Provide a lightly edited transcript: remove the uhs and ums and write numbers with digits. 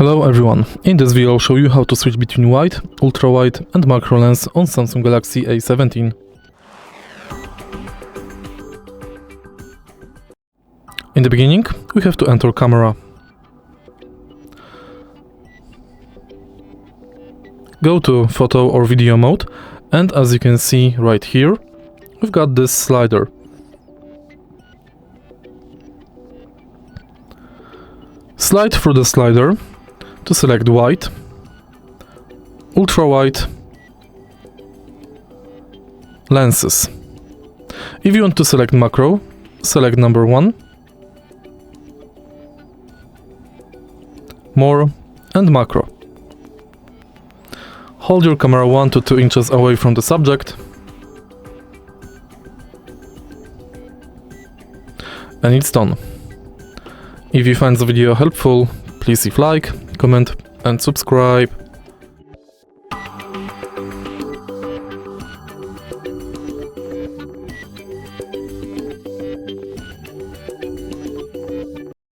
Hello everyone, in this video I'll show you how to switch between wide, ultra-wide and macro lens on Samsung Galaxy A17. In the beginning, we have to enter camera. Go to photo or video mode, and as you can see right here, we've got this slider. Slide through the slider to select wide, ultra-wide, lenses. If you want to select macro, select number 1, more and macro. Hold your camera 1 to 2 inches away from the subject and it's done. If you find the video helpful, please leave like, comment and subscribe.